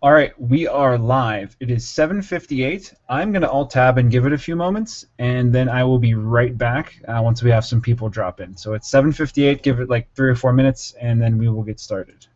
All right, we are live. It is 7:58. I'm going to alt tab and give it a few moments, and then I will be right back once we have some people drop in. So it's 7:58. Give it like 3 or 4 minutes, and then we will get started.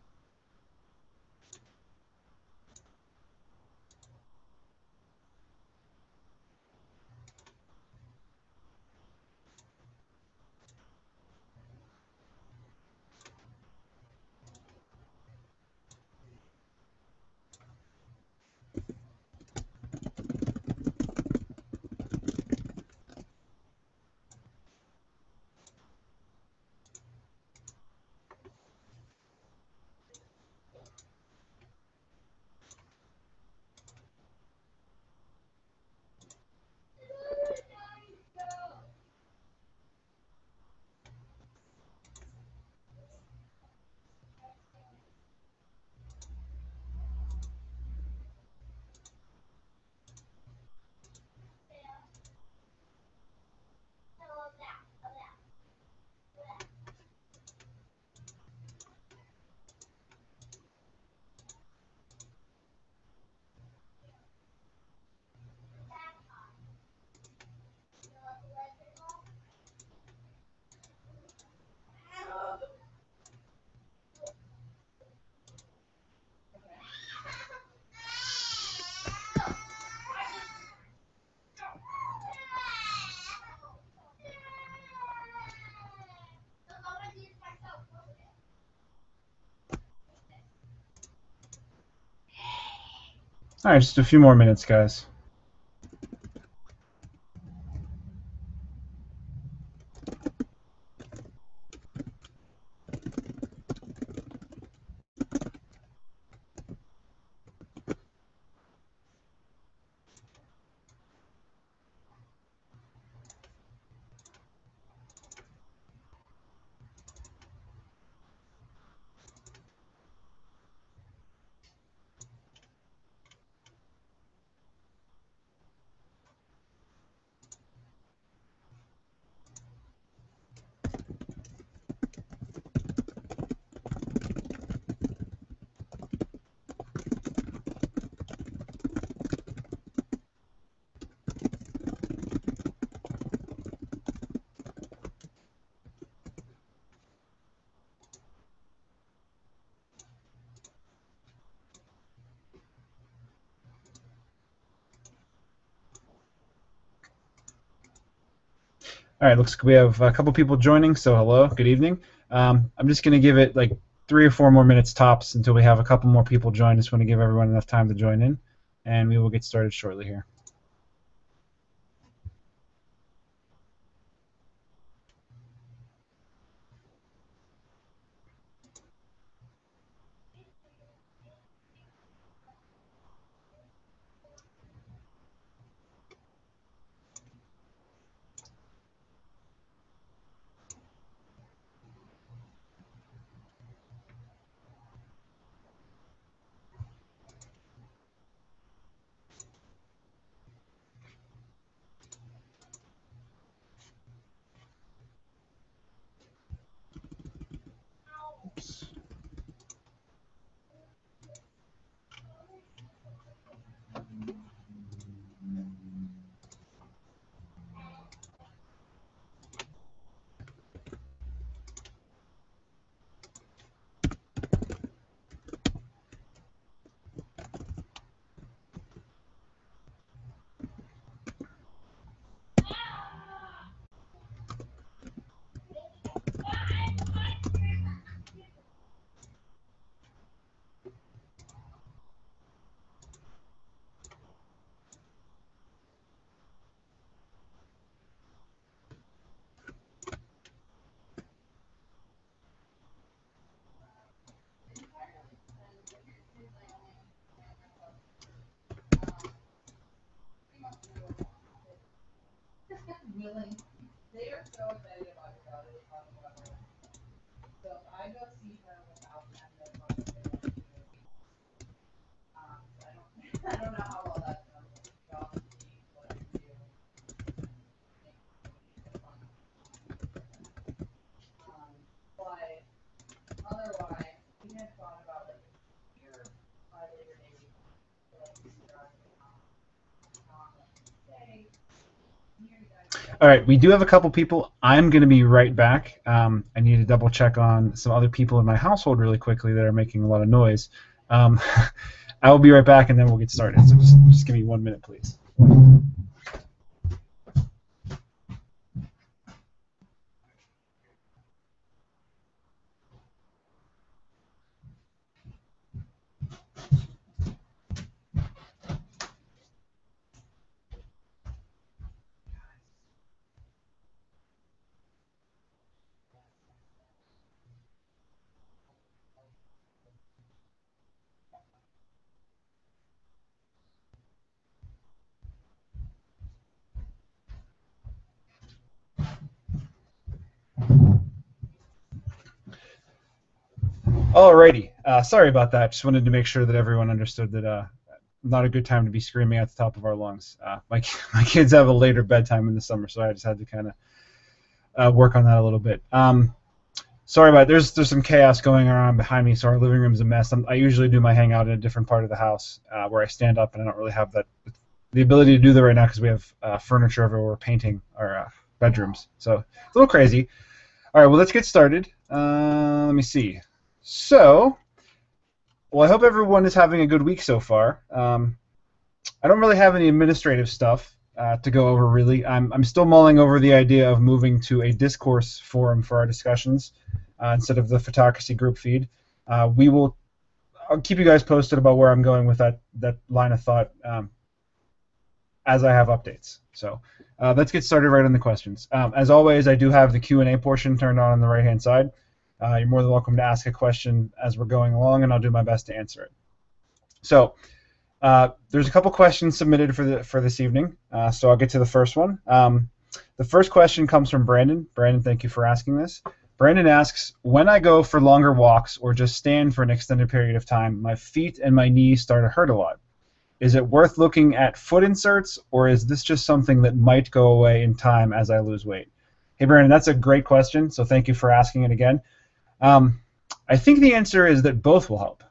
All right, just a few more minutes, guys. All right, looks like we have a couple people joining, so hello, good evening. I'm just going to give it like 3 or 4 more minutes tops until we have a couple more people join. Just want to give everyone enough time to join in, and we will get started shortly here. Oops. All right, we do have a couple people. I'm going to be right back. I need to double check on some other people in my household really quickly that are making a lot of noise. Um, I will be right back, and then we'll get started. So just give me 1 minute, please. Alrighty. Sorry about that. Just wanted to make sure that everyone understood that not a good time to be screaming at the top of our lungs. My kids have a later bedtime in the summer, so I just had to kind of work on that a little bit. Sorry about it. There's some chaos going on behind me, so our living room's a mess. I usually do my hangout in a different part of the house where I stand up, and I don't really have the ability to do that right now because we have furniture everywhere. We're painting our bedrooms, so it's a little crazy. All right, well, let's get started. Let me see. So, well, I hope everyone is having a good week so far. I don't really have any administrative stuff to go over, really. I'm still mulling over the idea of moving to a discourse forum for our discussions instead of the Photocracy group feed. I'll keep you guys posted about where I'm going with that line of thought as I have updates. So let's get started right on the questions. As always, I do have the Q&A portion turned on the right-hand side. You're more than welcome to ask a question as we're going along, and I'll do my best to answer it. So there's a couple questions submitted for this evening, so I'll get to the first one. The first question comes from Brandon. Brandon, thank you for asking this. Brandon asks, when I go for longer walks or just stand for an extended period of time, my feet and my knees start to hurt a lot. Is it worth looking at foot inserts, or is this just something that might go away in time as I lose weight? Hey, Brandon, that's a great question, so thank you for asking it again. I think the answer is that both will help.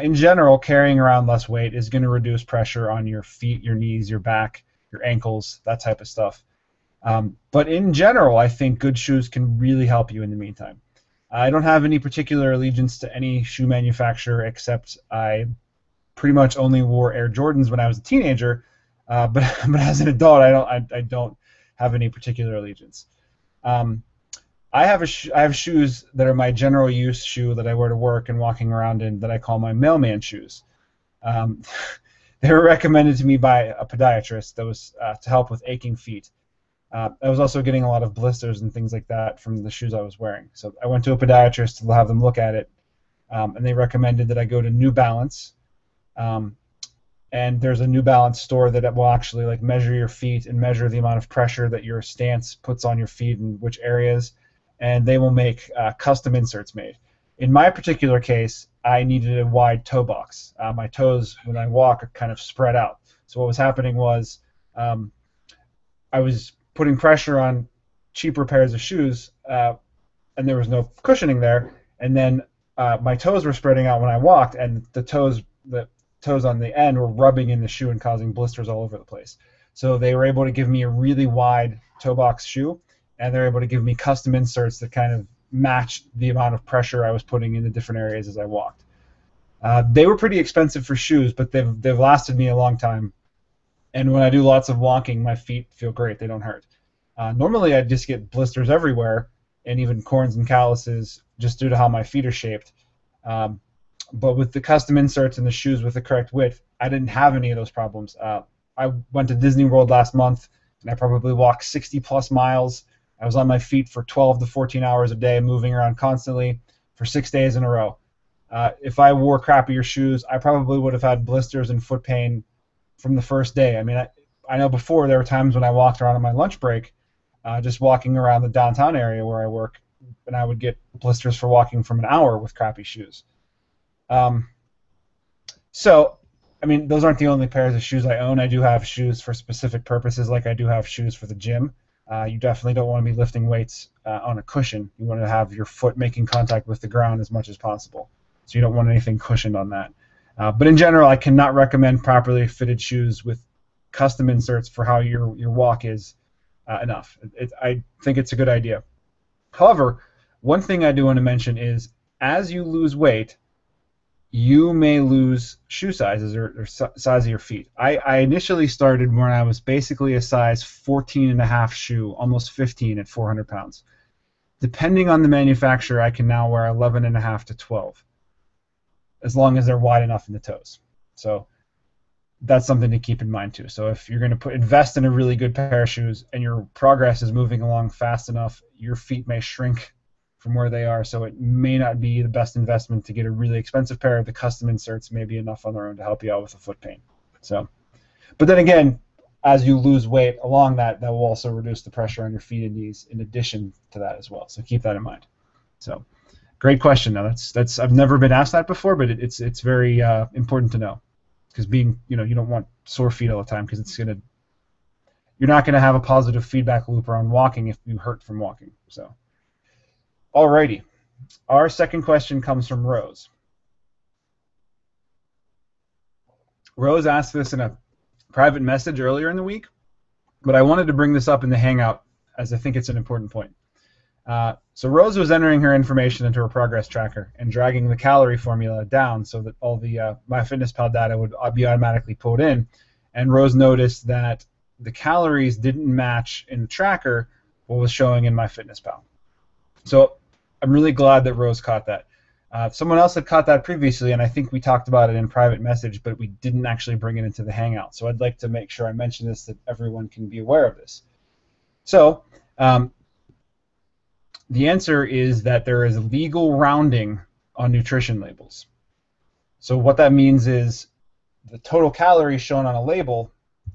In general, carrying around less weight is going to reduce pressure on your feet, your knees, your back, your ankles, that type of stuff. But in general, I think good shoes can really help you in the meantime. I don't have any particular allegiance to any shoe manufacturer, except I pretty much only wore Air Jordans when I was a teenager. But as an adult, I don't have any particular allegiance. I have shoes that are my general use shoe that I wear to work and walking around in that I call my mailman shoes. They were recommended to me by a podiatrist that was to help with aching feet. I was also getting a lot of blisters and things like that from the shoes I was wearing. So I went to a podiatrist to have them look at it, and they recommended that I go to New Balance. And there's a New Balance store that will actually like measure your feet and measure the amount of pressure that your stance puts on your feet and which areas, and they will make custom inserts made. In my particular case, I needed a wide toe box. My toes, when I walk, are kind of spread out. So what was happening was I was putting pressure on cheaper pairs of shoes, and there was no cushioning there, and then my toes were spreading out when I walked, and the toes on the end were rubbing in the shoe and causing blisters all over the place. So they were able to give me a really wide toe box shoe, and they're able to give me custom inserts that kind of matched the amount of pressure I was putting in the different areas as I walked. They were pretty expensive for shoes, but they've lasted me a long time. And when I do lots of walking, my feet feel great. They don't hurt. Normally, I just get blisters everywhere, and even corns and calluses just due to how my feet are shaped. But with the custom inserts and the shoes with the correct width, I didn't have any of those problems. I went to Disney World last month, and I probably walked 60-plus miles. I was on my feet for 12 to 14 hours a day, moving around constantly for 6 days in a row. If I wore crappier shoes, I probably would have had blisters and foot pain from the first day. I mean, I know before there were times when I walked around on my lunch break, just walking around the downtown area where I work, and I would get blisters for walking from an hour with crappy shoes. So, I mean, those aren't the only pairs of shoes I own. I do have shoes for specific purposes, like I do have shoes for the gym. You definitely don't want to be lifting weights on a cushion. You want to have your foot making contact with the ground as much as possible. So you don't want anything cushioned on that. But in general, I cannot recommend properly fitted shoes with custom inserts for how your walk is enough. I think it's a good idea. However, one thing I do want to mention is as you lose weight, you may lose shoe sizes or size of your feet. I initially started when I was basically a size 14 and a half shoe, almost 15 at 400 pounds. Depending on the manufacturer, I can now wear 11 and a half to 12, as long as they're wide enough in the toes. So that's something to keep in mind too. So if you're going to invest in a really good pair of shoes and your progress is moving along fast enough, your feet may shrink from where they are, so it may not be the best investment to get a really expensive pair. The custom inserts may be enough on their own to help you out with the foot pain. So, but then again, as you lose weight along that will also reduce the pressure on your feet and knees in addition to that as well. So keep that in mind. So, great question. Now that's I've never been asked that before, but it's very important to know, because you don't want sore feet all the time, because you're not gonna have a positive feedback loop around walking if you hurt from walking. So. Alrighty, our second question comes from Rose. Rose asked this in a private message earlier in the week, but I wanted to bring this up in the Hangout as I think it's an important point. So Rose was entering her information into her progress tracker and dragging the calorie formula down so that all the MyFitnessPal data would be automatically pulled in, and Rose noticed that the calories didn't match in the tracker what was showing in MyFitnessPal. So I'm really glad that Rose caught that. Someone else had caught that previously, and I think we talked about it in private message, but we didn't actually bring it into the Hangout. So I'd like to make sure I mention this, that everyone can be aware of this. So the answer is that there is legal rounding on nutrition labels. So what that means is the total calories shown on a label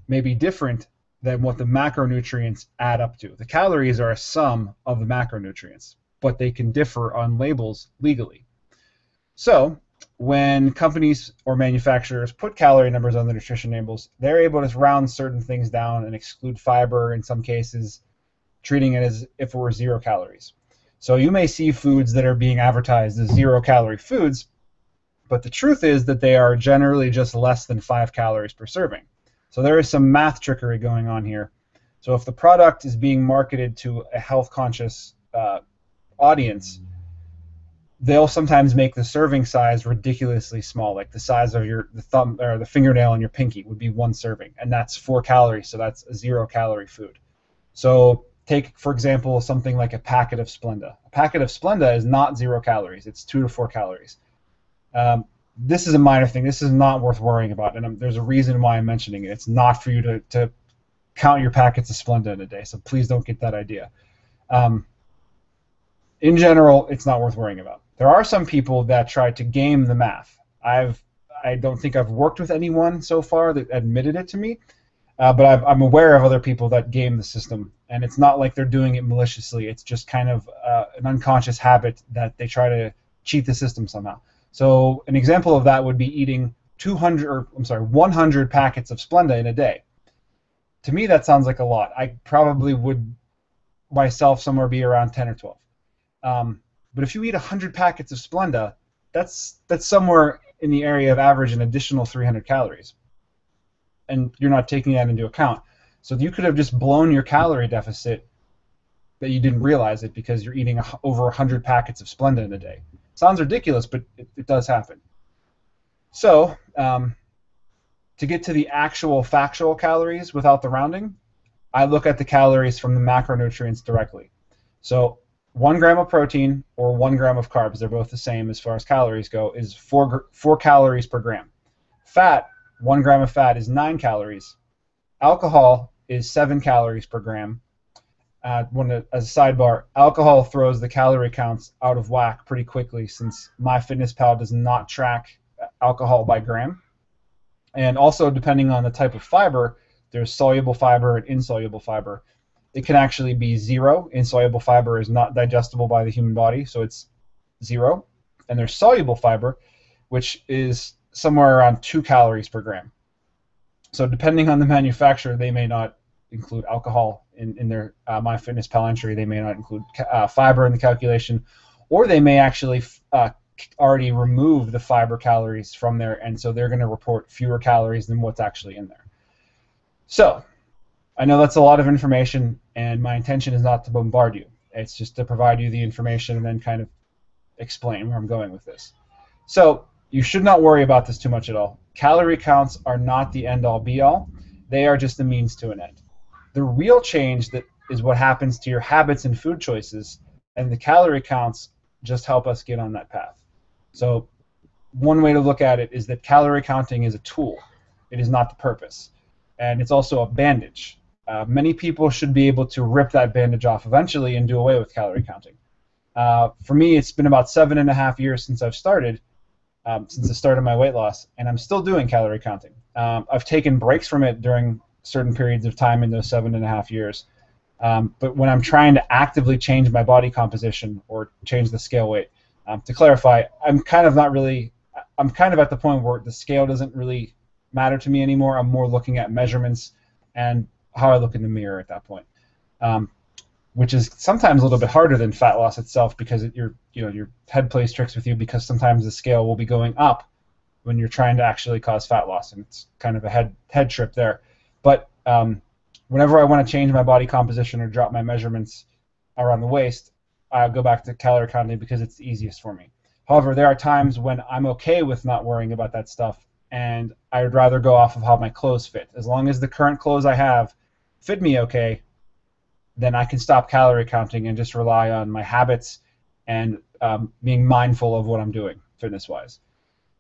may be different than what the macronutrients add up to. The calories are a sum of the macronutrients, but they can differ on labels legally. So when companies or manufacturers put calorie numbers on the nutrition labels, they're able to round certain things down and exclude fiber in some cases, treating it as if it were 0 calories. So you may see foods that are being advertised as 0-calorie foods, but the truth is that they are generally just less than 5 calories per serving. So there is some math trickery going on here. So if the product is being marketed to a health-conscious audience, they'll sometimes make the serving size ridiculously small, like the size of the thumb or the fingernail on your pinky would be 1 serving, and that's 4 calories, so that's a 0-calorie food. So take, for example, something like a packet of Splenda. A packet of Splenda is not 0 calories. It's 2 to 4 calories. This is a minor thing. This is not worth worrying about, and there's a reason why I'm mentioning it. It's not for you to count your packets of Splenda in a day, so please don't get that idea. In general, it's not worth worrying about. There are some people that try to game the math. I don't think I've worked with anyone so far that admitted it to me, but I'm aware of other people that game the system, and it's not like they're doing it maliciously. It's just kind of an unconscious habit that they try to cheat the system somehow. So an example of that would be eating 100 packets of Splenda in a day. To me, that sounds like a lot. I probably would myself somewhere be around 10 or 12. But if you eat 100 packets of Splenda, that's somewhere in the area of average an additional 300 calories. And you're not taking that into account. So you could have just blown your calorie deficit, but you didn't realize it because you're eating over 100 packets of Splenda in a day. Sounds ridiculous, but it does happen. So to get to the actual factual calories without the rounding, I look at the calories from the macronutrients directly. So 1 gram of protein or 1 gram of carbs, they're both the same as far as calories go, is 4 calories per gram. Fat, 1 gram of fat is 9 calories. Alcohol is 7 calories per gram. As a sidebar, alcohol throws the calorie counts out of whack pretty quickly since MyFitnessPal does not track alcohol by gram. And also, depending on the type of fiber, there's soluble fiber and insoluble fiber. It can actually be 0. Insoluble fiber is not digestible by the human body, so it's 0. And there's soluble fiber, which is somewhere around 2 calories per gram. So depending on the manufacturer, they may not include alcohol in their MyFitnessPal entry. They may not include fiber in the calculation, or they may actually already remove the fiber calories from there, and so they're going to report fewer calories than what's actually in there. So I know that's a lot of information. and my intention is not to bombard you. It's just to provide you the information and then kind of explain where I'm going with this. So you should not worry about this too much at all. Calorie counts are not the end-all be-all. They are just a means to an end. The real change that is what happens to your habits and food choices, and the calorie counts just help us get on that path. So one way to look at it is that calorie counting is a tool. It is not the purpose. And it's also a bandage. Many people should be able to rip that bandage off eventually and do away with calorie counting. For me, it's been about 7.5 years since I've started, since the start of my weight loss, and I'm still doing calorie counting. I've taken breaks from it during certain periods of time in those 7.5 years. But when I'm trying to actively change my body composition or change the scale weight, to clarify, I'm kind of at the point where the scale doesn't really matter to me anymore. I'm more looking at measurements and how I look in the mirror at that point, which is sometimes a little bit harder than fat loss itself because your head plays tricks with you, because sometimes the scale will be going up when you're trying to actually cause fat loss, and it's kind of a head trip there. But whenever I want to change my body composition or drop my measurements around the waist, I go back to calorie counting because it's the easiest for me. However, there are times when I'm okay with not worrying about that stuff, and I would rather go off of how my clothes fit. As long as the current clothes I have fit me okay, then I can stop calorie counting and just rely on my habits and being mindful of what I'm doing fitness-wise.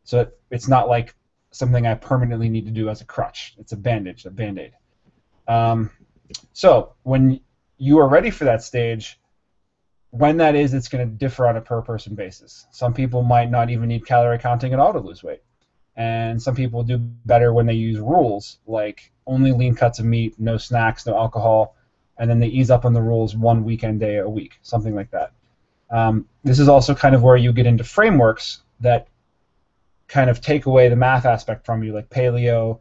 So it's not like something I permanently need to do as a crutch. It's a bandage, a Band-Aid. So when you are ready for that stage, when that is, it's going to differ on a per-person basis. Some people might not even need calorie counting at all to lose weight. And some people do better when they use rules, like only lean cuts of meat, no snacks, no alcohol, and then they ease up on the rules one weekend day a week, something like that. This is also kind of where you get into frameworks that kind of take away the math aspect from you, like paleo,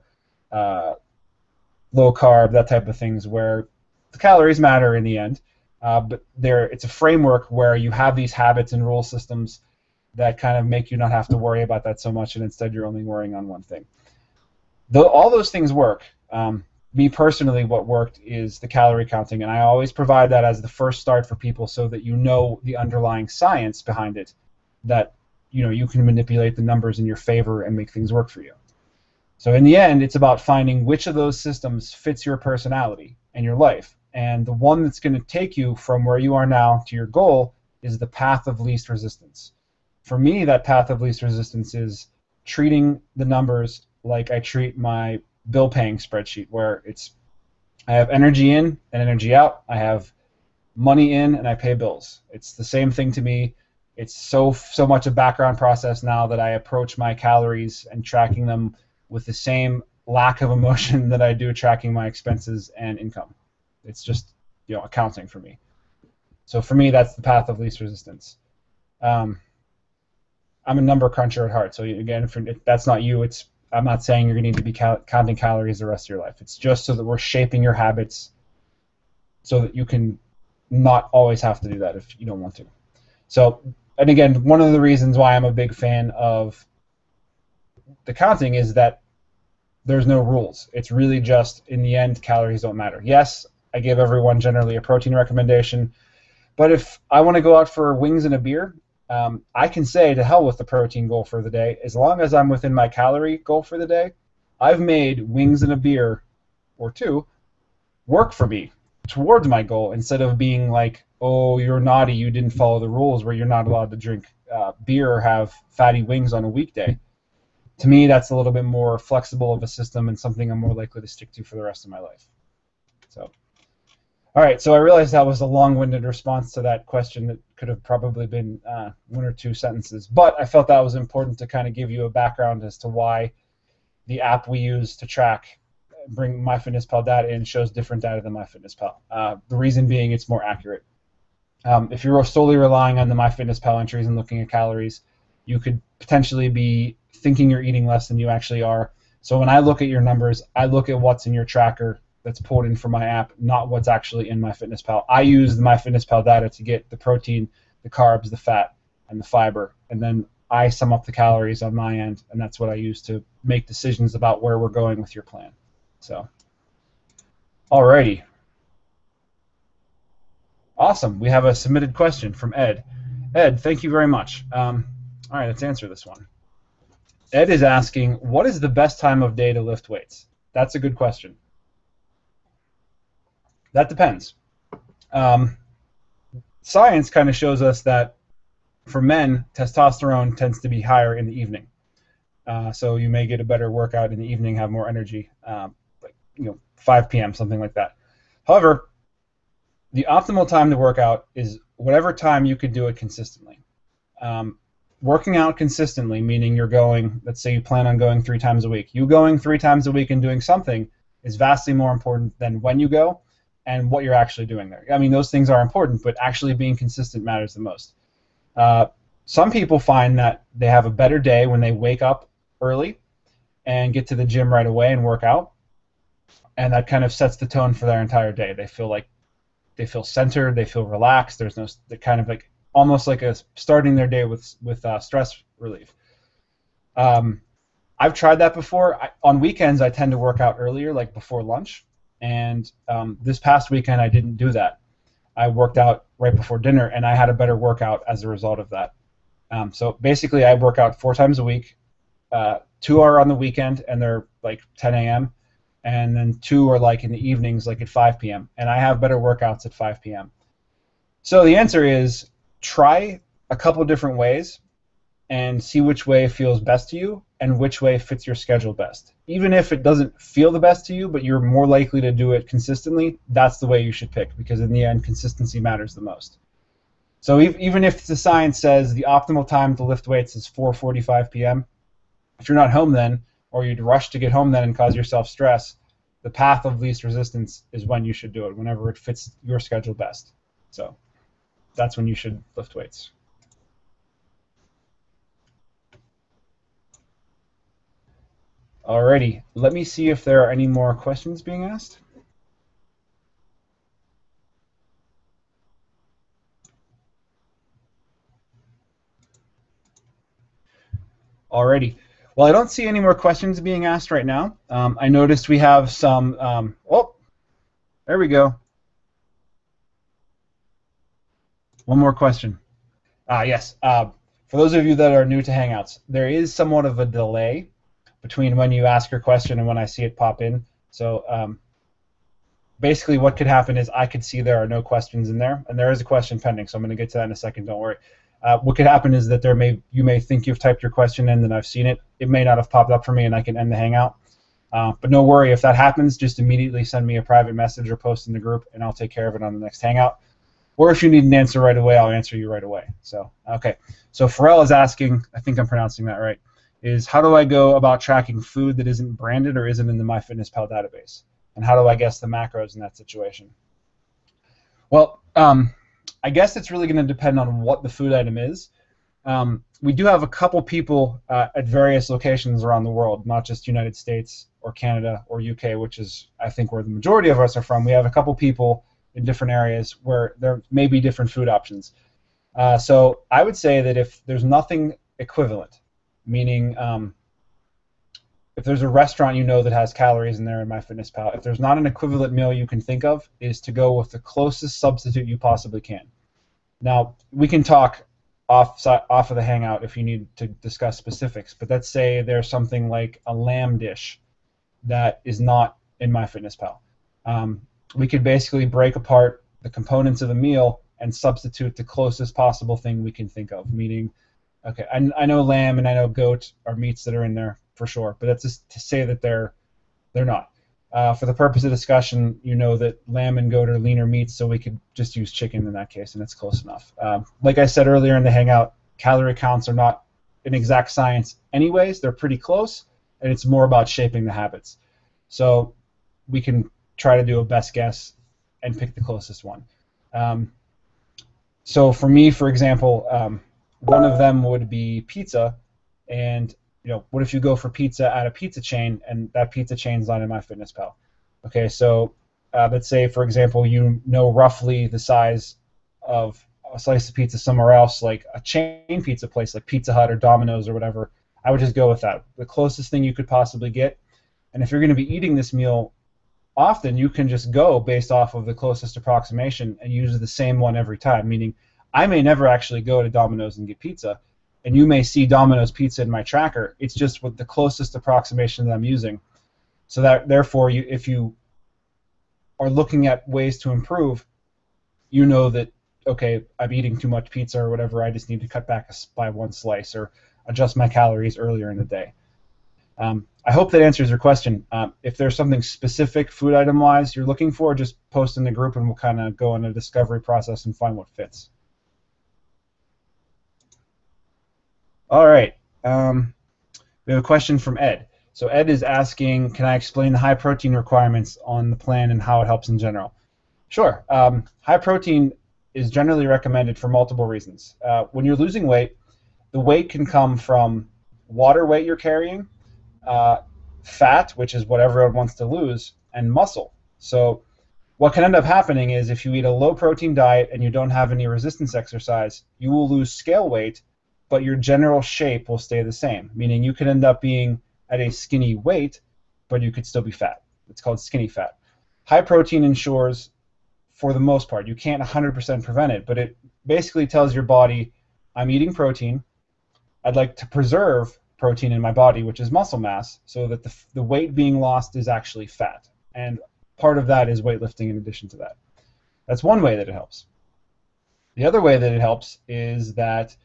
low carb, that type of things, where the calories matter in the end, but it's a framework where you have these habits and rule systems that kind of make you not have to worry about that so much, and instead you're only worrying on one thing. Though all those things work, me personally, what worked is the calorie counting, and I always provide that as the first start for people so that you know the underlying science behind it, that you can manipulate the numbers in your favor and make things work for you. So in the end, it's about finding which of those systems fits your personality and your life, and the one that's going to take you from where you are now to your goal is the path of least resistance. For me, that path of least resistance is treating the numbers like I treat my bill-paying spreadsheet, where I have energy in and energy out. I have money in and I pay bills. It's the same thing to me. It's so much a background process now that I approach my calories and tracking them with the same lack of emotion that I do tracking my expenses and income. It's just accounting for me. So for me, that's the path of least resistance. I'm a number cruncher at heart, so again, if that's not you, I'm not saying you're going to need to be counting calories the rest of your life. It's just so that we're shaping your habits so that you can not always have to do that if you don't want to. So, and again, one of the reasons why I'm a big fan of the counting is that there's no rules. It's really just, in the end, calories don't matter. Yes, I give everyone generally a protein recommendation, but if I want to go out for wings and a beer, I can say to hell with the protein goal for the day. As long as I'm within my calorie goal for the day, I've made wings and a beer or two work for me towards my goal, instead of being like, oh, you're naughty, you didn't follow the rules where you're not allowed to drink beer or have fatty wings on a weekday. To me, that's a little bit more flexible of a system and something I'm more likely to stick to for the rest of my life. So. All right, so I realized that was a long-winded response to that question that could have probably been one or two sentences, but I felt that was important to kind of give you a background as to why the app we use to track, bring MyFitnessPal data in, shows different data than MyFitnessPal. The reason being it's more accurate. If you're solely relying on the MyFitnessPal entries and looking at calories, you could potentially be thinking you're eating less than you actually are. So when I look at your numbers, I look at what's in your tracker that's pulled in from my app, not what's actually in MyFitnessPal. I use the MyFitnessPal data to get the protein, the carbs, the fat, and the fiber, and then I sum up the calories on my end, and that's what I use to make decisions about where we're going with your plan. So, alrighty. Awesome. We have a submitted question from Ed. Ed, thank you very much. All right, let's answer this one. Ed is asking, what is the best time of day to lift weights? That's a good question. That depends. Science kind of shows us that for men, testosterone tends to be higher in the evening. So you may get a better workout in the evening, have more energy, like 5 p.m., something like that. However, the optimal time to work out is whatever time you could do it consistently. Working out consistently, meaning you're going, let's say you plan on going 3 times a week. You going 3 times a week and doing something is vastly more important than when you go and what you're actually doing there. I mean, those things are important, but actually being consistent matters the most. Some people find that they have a better day when they wake up early and get to the gym right away and work out, and that kind of sets the tone for their entire day. They feel centered, they feel relaxed. There's no, they're kind of like almost like starting their day with stress relief. I've tried that before. On weekends, I tend to work out earlier, like before lunch, and this past weekend I didn't do that. I worked out right before dinner, and I had a better workout as a result of that. So basically, I work out 4 times a week. 2 are on the weekend, and they're like 10 a.m., and then 2 are like in the evenings, like at 5 p.m., and I have better workouts at 5 p.m. So the answer is try a couple different ways and see which way feels best to you and which way fits your schedule best. Even if it doesn't feel the best to you, but you're more likely to do it consistently, that's the way you should pick, because in the end, consistency matters the most. So even if the science says the optimal time to lift weights is 4:45 p.m., if you're not home then, or you'd rush to get home then and cause yourself stress, the path of least resistance is when you should do it, whenever it fits your schedule best. So that's when you should lift weights. Alrighty, let me see if there are any more questions being asked. Alrighty. Well, I don't see any more questions being asked right now. I noticed we have some. Oh, there we go. One more question. Yes. For those of you that are new to Hangouts, there is somewhat of a delay between when you ask your question and when I see it pop in. So basically what could happen is I could see there are no questions in there, and there is a question pending, so I'm going to get to that in a second, don't worry. What could happen is that you may think you've typed your question in and I've seen it. It may not have popped up for me and I can end the Hangout. But no worry, if that happens, just immediately send me a private message or post in the group and I'll take care of it on the next Hangout. Or if you need an answer right away, I'll answer you right away. So, okay. So Pharrell is asking, I think I'm pronouncing that right, is how do I go about tracking food that isn't branded or isn't in the MyFitnessPal database? And how do I guess the macros in that situation? Well, I guess it's really going to depend on what the food item is. We do have a couple people at various locations around the world, not just United States or Canada or UK, which is, I think, where the majority of us are from. We have a couple people in different areas where there may be different food options. So I would say that if there's nothing equivalent, meaning if there's a restaurant you know that has calories in there in MyFitnessPal, if there's not an equivalent meal you can think of, is to go with the closest substitute you possibly can. Now, we can talk off of the Hangout if you need to discuss specifics, but let's say there's something like a lamb dish that is not in MyFitnessPal. We could basically break apart the components of the meal and substitute the closest possible thing we can think of, meaning, okay, I know lamb and I know goat are meats that are in there for sure, but that's just to say that they're not. For the purpose of discussion, you know that lamb and goat are leaner meats, so we could just use chicken in that case, and it's close enough. Like I said earlier in the Hangout, calorie counts are not an exact science anyways. They're pretty close, and it's more about shaping the habits. So we can try to do a best guess and pick the closest one. So for me, for example, one of them would be pizza, and what if you go for pizza at a pizza chain and that pizza chain's not in MyFitnessPal? Okay, so let's say, for example, you know roughly the size of a slice of pizza somewhere else, like a chain pizza place like Pizza Hut or Domino's or whatever. I would just go with that, the closest thing you could possibly get. And if you're going to be eating this meal often you can just go based off of the closest approximation and use the same one every time, meaning I may never actually go to Domino's and get pizza, and you may see Domino's pizza in my tracker. It's just with the closest approximation that I'm using. So that therefore, if you are looking at ways to improve, you know that, okay, I'm eating too much pizza or whatever, I just need to cut back by one slice or adjust my calories earlier in the day. I hope that answers your question. If there's something specific food item-wise you're looking for, just post in the group and we'll kind of go on a discovery process and find what fits. All right. We have a question from Ed. So Ed is asking, can I explain the high protein requirements on the plan and how it helps in general? Sure. High protein is generally recommended for multiple reasons. When you're losing weight, the weight can come from water weight you're carrying, fat, which is what everyone wants to lose, and muscle. So what can end up happening is if you eat a low-protein diet and you don't have any resistance exercise, you will lose scale weight, but your general shape will stay the same, meaning you could end up being at a skinny weight, but you could still be fat. It's called skinny fat. High protein ensures, for the most part, you can't 100% prevent it, but it basically tells your body, I'm eating protein, I'd like to preserve protein in my body, which is muscle mass, so that the weight being lost is actually fat. And part of that is weightlifting in addition to that. That's one way that it helps. The other way that it helps is that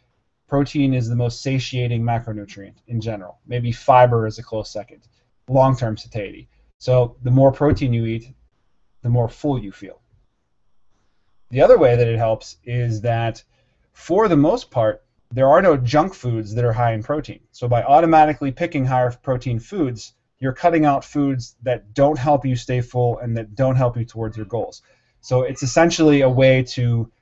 protein is the most satiating macronutrient in general. Maybe fiber is a close second. Long-term satiety. So the more protein you eat, the more full you feel. The other way that it helps is that for the most part, there are no junk foods that are high in protein. So by automatically picking higher protein foods, you're cutting out foods that don't help you stay full and that don't help you towards your goals. So it's essentially a way to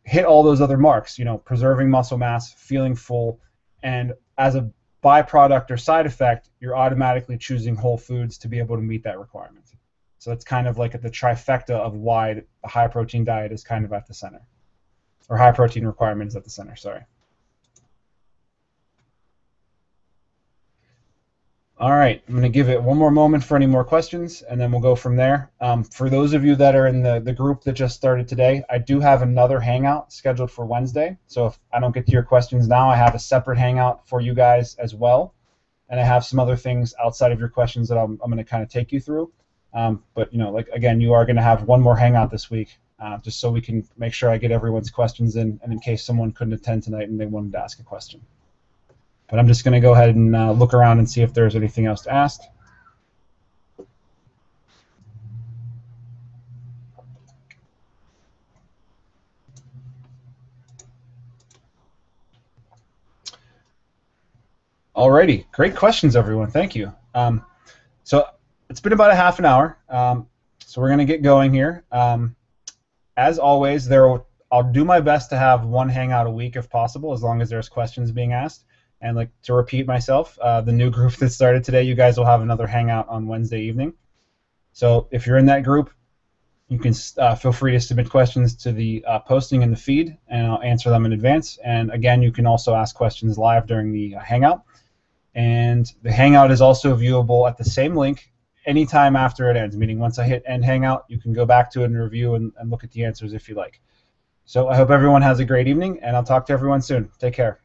hit all those other marks, preserving muscle mass, feeling full, and as a byproduct or side effect, you're automatically choosing whole foods to be able to meet that requirement. So that's kind of like at the trifecta of why a high protein diet is kind of at the center, or high protein requirement is at the center, sorry. All right, I'm going to give it one more moment for any more questions, and then we'll go from there. For those of you that are in the group that just started today, I do have another Hangout scheduled for Wednesday. So if I don't get to your questions now, I have a separate Hangout for you guys as well. And I have some other things outside of your questions that I'm going to kind of take you through. But, again, you are going to have one more Hangout this week, just so we can make sure I get everyone's questions in, and in case someone couldn't attend tonight and they wanted to ask a question. But I'm just going to go ahead and look around and see if there's anything else to ask. Alrighty, great questions, everyone. Thank you. So it's been about a half an hour, so we're going to get going here. As always, I'll do my best to have one Hangout a week if possible, as long as there's questions being asked. And like to repeat myself, the new group that started today, you guys will have another Hangout on Wednesday evening. So if you're in that group, you can feel free to submit questions to the posting in the feed, and I'll answer them in advance. And again, you can also ask questions live during the Hangout. And the Hangout is also viewable at the same link anytime after it ends, meaning once I hit End Hangout, you can go back to it and review and look at the answers if you like. So I hope everyone has a great evening, and I'll talk to everyone soon. Take care.